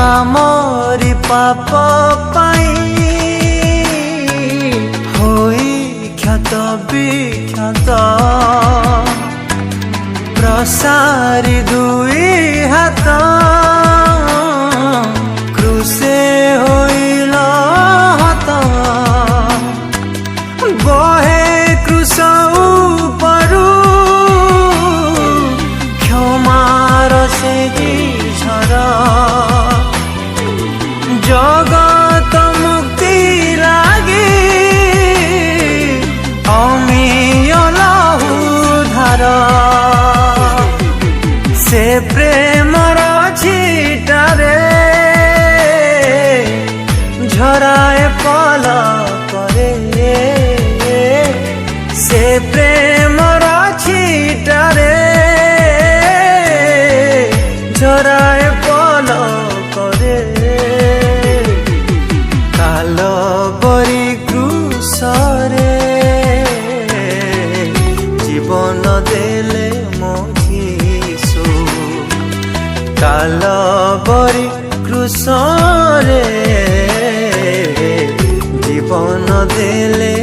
আমরি পাপ পাই হই খ্যাত বিখ্যাত প্রসারি দুই হাত ক্রুশে হইল হত বহে ক্রুশ উপরু ক্ষমার সে ঝর জগত মুক্তি লাগি অমিয় লহু ধার সে প্রেমর ছিটারে ঝরায় পলকরে সে প্রেমর ছিটারে ঝরায় পলকরে কালবরি ক্রুশরে জীবন দেলে মো যিশু কালবরি ক্রুশরে জীবন দেলে